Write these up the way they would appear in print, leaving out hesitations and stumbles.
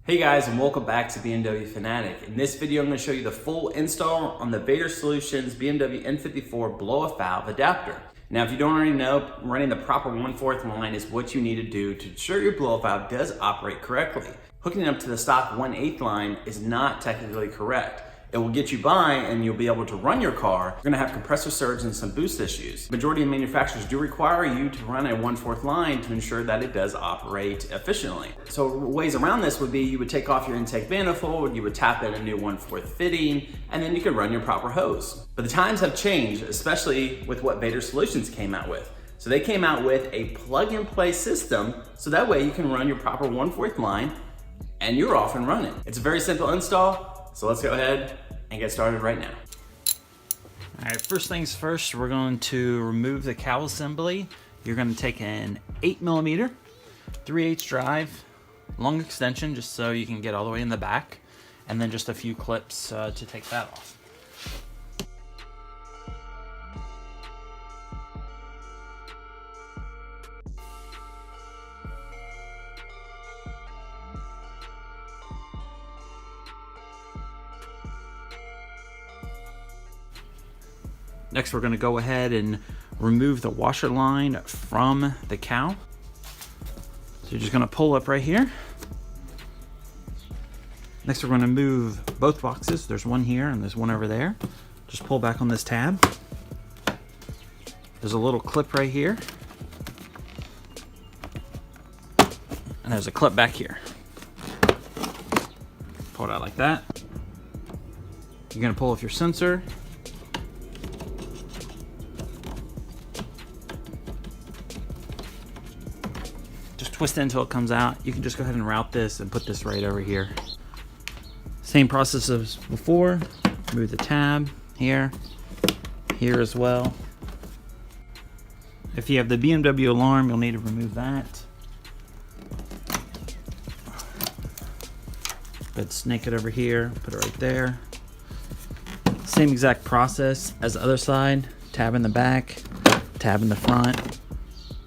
Hey guys, and welcome back to BMW Fanatic. In this video, I'm going to show you the full install on the Vader Solutions BMW N54 blow-off valve adapter. Now, if you don't already know, running the proper 1/4 line is what you need to do to ensure your blow-off valve does operate correctly. Hooking it up to the stock 1/8 line is not technically correct. It will get you by and you'll be able to run your car. You're gonna have compressor surge and some boost issues. Majority of manufacturers do require you to run a 1/4 line to ensure that it does operate efficiently. So ways around this would be you would take off your intake manifold, you would tap in a new 1/4 fitting, and then you could run your proper hose. But the times have changed, especially with what Vader Solutions came out with. So they came out with a plug-and-play system, so that way you can run your proper 1/4 line and you're off and running. It's a very simple install, so let's go ahead and get started right now. All right, first things first, we're going to remove the cowl assembly. You're going to take an 8mm, 3/8 drive, long extension, just so you can get all the way in the back, and then just a few clips to take that off. Next, we're going to go ahead and remove the washer line from the cowl. So you're just going to pull up right here. Next, we're going to move both boxes. There's one here and there's one over there. Just pull back on this tab. There's a little clip right here. And there's a clip back here. Pull it out like that. You're going to pull off your sensor. Twist it until it comes out. You can just go ahead and route this and put this right over here. Same process as before. Move the tab here, here as well. If you have the BMW alarm, you'll need to remove that. But snake it over here, put it right there. Same exact process as the other side. Tab in the back, tab in the front,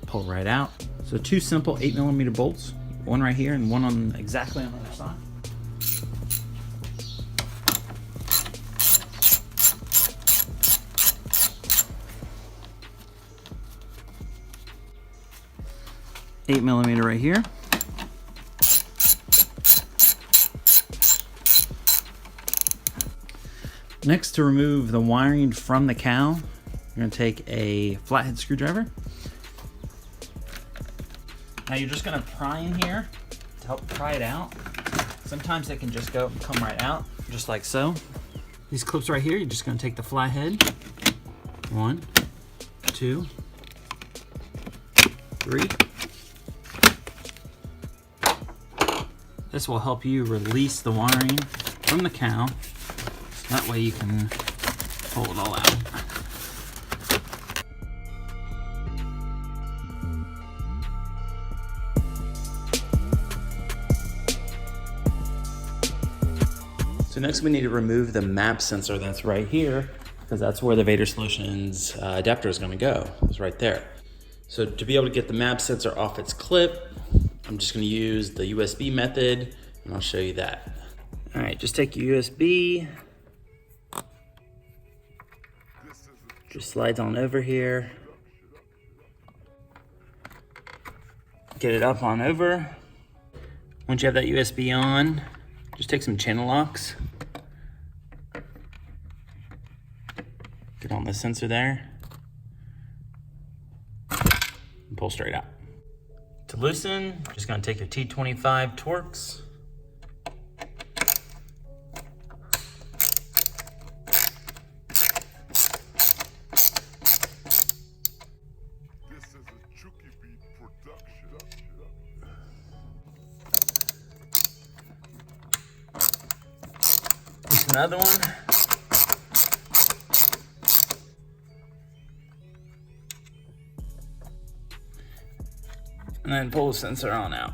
pull right out. So two simple 8mm bolts, one right here and one on exactly on the other side. 8mm right here. Next, to remove the wiring from the cowl, you're going to take a flathead screwdriver. Now you're just gonna pry in here to help pry it out. Sometimes it can just come right out, just like so. These clips right here, you're just gonna take the flathead. 1, 2, 3. This will help you release the wiring from the cowl. That way you can pull it all out. So next we need to remove the map sensor that's right here, because that's where the Vader Solutions adapter is going to go. It's right there. So to be able to get the map sensor off its clip, I'm just going to use the USB method, and I'll show you that. All right, just take your USB, just slides on over here, get it up on over. Once you have that USB on, just take some channel locks, get on the sensor there, and pull straight out. To loosen, just gonna take your T25 Torx. This is a Chuki production. Loosen another one. And then pull the sensor on out.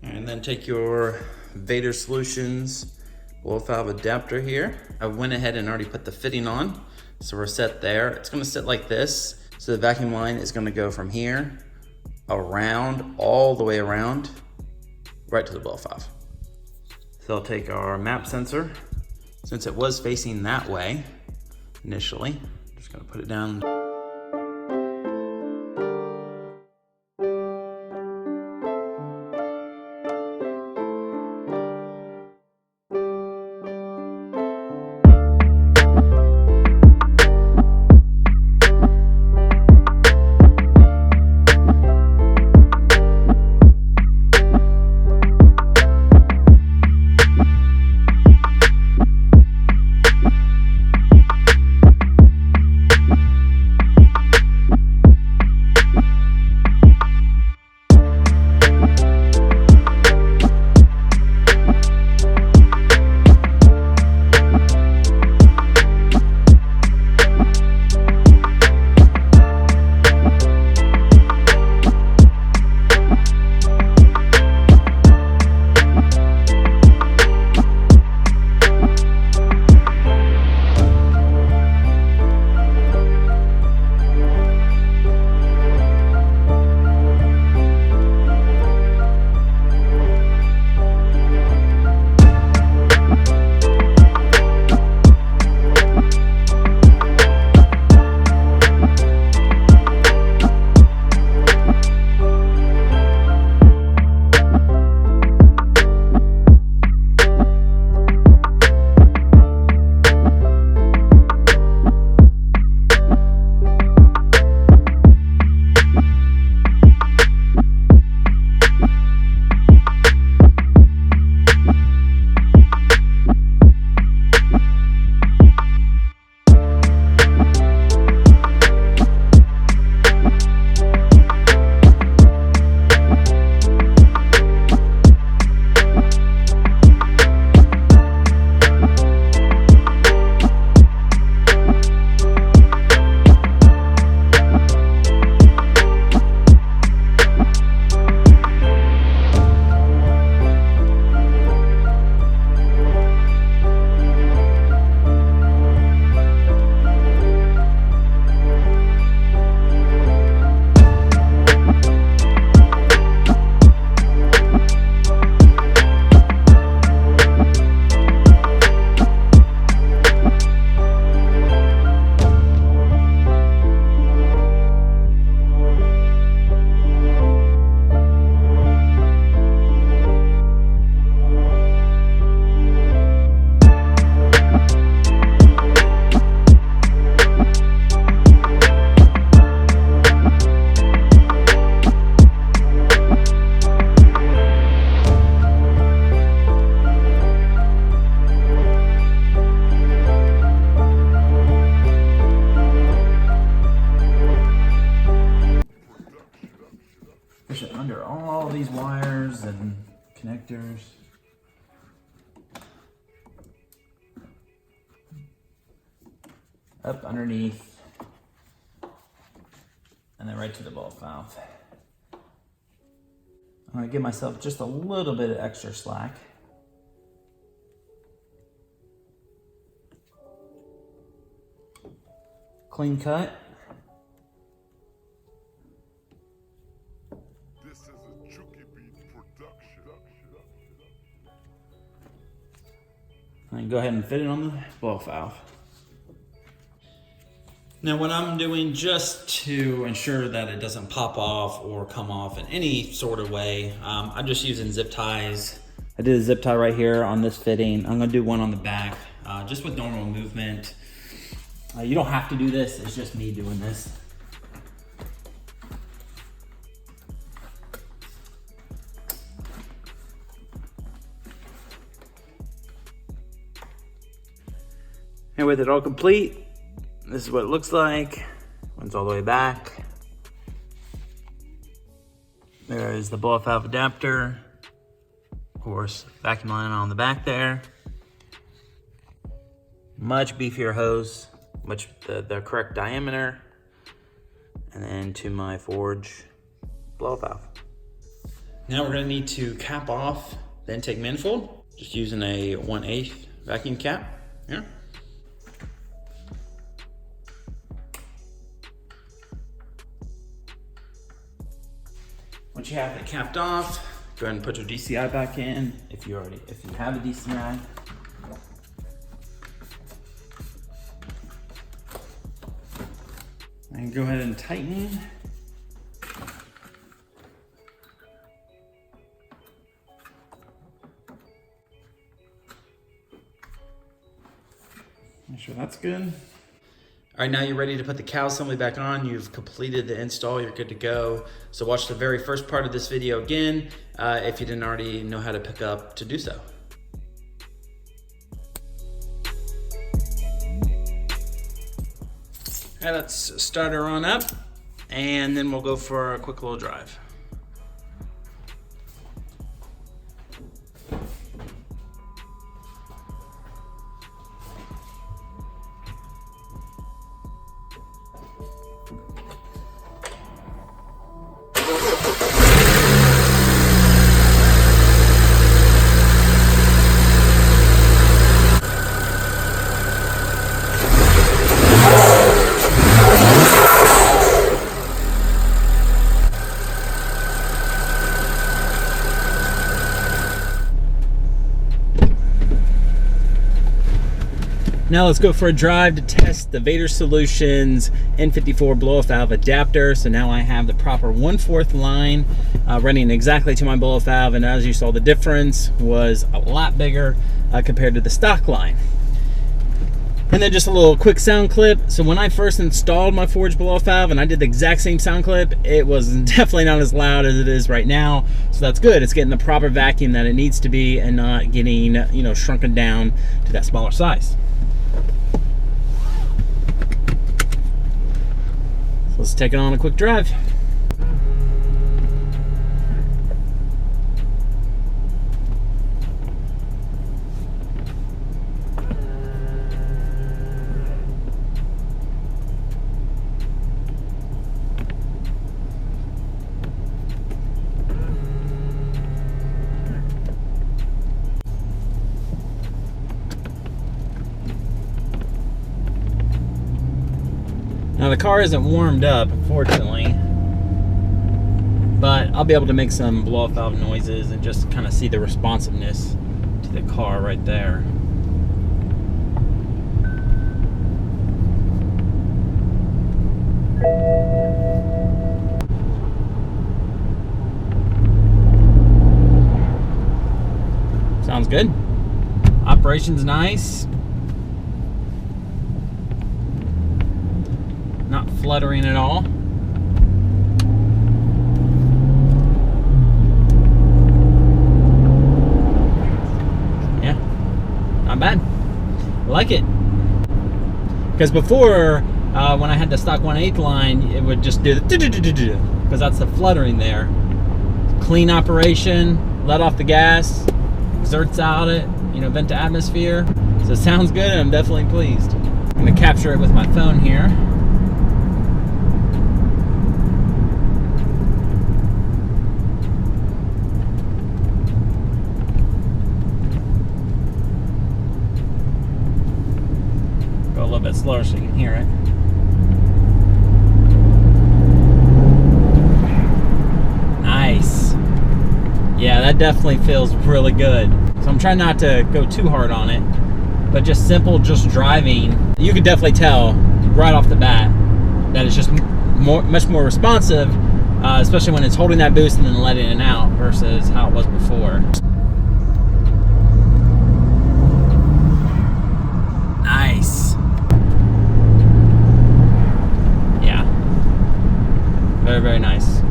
And then take your Vader Solutions blow-off valve adapter here. I went ahead and already put the fitting on, so we're set there. It's gonna sit like this. So the vacuum line is gonna go from here around, all the way around, right to the blow valve. So I'll take our map sensor, since it was facing that way initially, just gonna put it down. Push it under all these wires and connectors. Up underneath. And then right to the blow valve. I'm gonna give myself just a little bit of extra slack. Clean cut. This is a Chuki production. And go ahead and fit it on the blow valve. Now what I'm doing, just to ensure that it doesn't pop off or come off in any sort of way, I'm just using zip ties. I did a zip tie right here on this fitting. I'm gonna do one on the back, just with normal movement. You don't have to do this, it's just me doing this. And with it all complete, this is what it looks like. Runs all the way back. There is the blow valve adapter. Of course, vacuum line on the back there. Much beefier hose, much the correct diameter. And then to my forge blow valve. Now we're gonna need to cap off the intake manifold, just using a 1/8 vacuum cap here. Once you have it capped off, Go ahead and put your DCI back in if you have a DCI. And go ahead and tighten. Make sure that's good. All right, now you're ready to put the cowl assembly back on. You've completed the install, you're good to go. So watch the very first part of this video again if you didn't already know how to pick up to do so. All right, let's start her on up and then we'll go for a quick little drive. Now let's go for a drive to test the Vader Solutions N54 blow-off valve adapter. So now I have the proper 1/4 line running exactly to my blow-off valve, and as you saw, the difference was a lot bigger compared to the stock line. And then just a little quick sound clip. So when I first installed my forged blow-off valve and I did the exact same sound clip, it was definitely not as loud as it is right now. So that's good. It's getting the proper vacuum that it needs to be and not getting, you know, shrunken down to that smaller size. So let's take it on a quick drive. Now the car isn't warmed up, unfortunately, but I'll be able to make some blow-off valve noises and just kind of see the responsiveness to the car right there. Sounds good. Operation's nice. Not fluttering at all. Yeah, not bad. I like it. Because before, when I had the stock 1/8 line, it would just do the because that's the fluttering there. Clean operation, let off the gas, exerts out it, you know, vent to atmosphere. So it sounds good and I'm definitely pleased. I'm gonna capture it with my phone here. A little bit slower so you can hear it. Nice. Yeah, that definitely feels really good. So I'm trying not to go too hard on it, but just simple, just driving, you could definitely tell right off the bat that it's just much more responsive, especially when it's holding that boost and then letting it out versus how it was before. Nice. Very, very nice.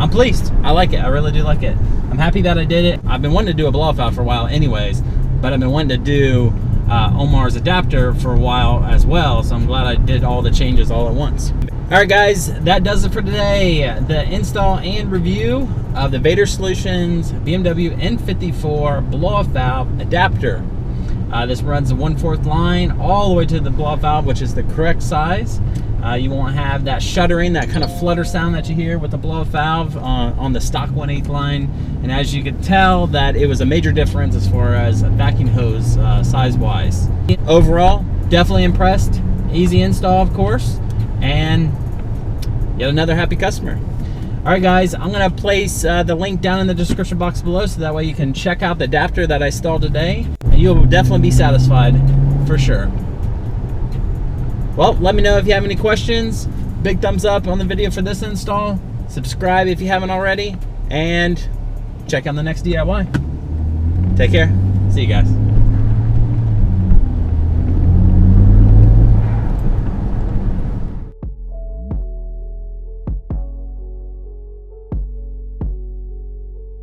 I'm pleased. I like it. I really do like it. I'm happy that I did it. I've been wanting to do a blow-off valve for a while anyways, but I've been wanting to do Omar's adapter for a while as well, so I'm glad I did all the changes all at once. All right, guys, that does it for today. The install and review of the Vader Solutions BMW N54 blow-off valve adapter. This runs the 1/4 line all the way to the blow-off valve, which is the correct size. You won't have that shuddering, that kind of flutter sound that you hear with the blow-off valve on the stock 1/8 line. And as you can tell, that it was a major difference as far as vacuum hose size-wise. Overall, definitely impressed. Easy install, of course, and yet another happy customer. All right, guys, I'm gonna place the link down in the description box below, so that way you can check out the adapter that I installed today, and you'll definitely be satisfied for sure. Well, let me know if you have any questions. Big thumbs up on the video for this install. Subscribe if you haven't already, and check out the next DIY. Take care. See you guys.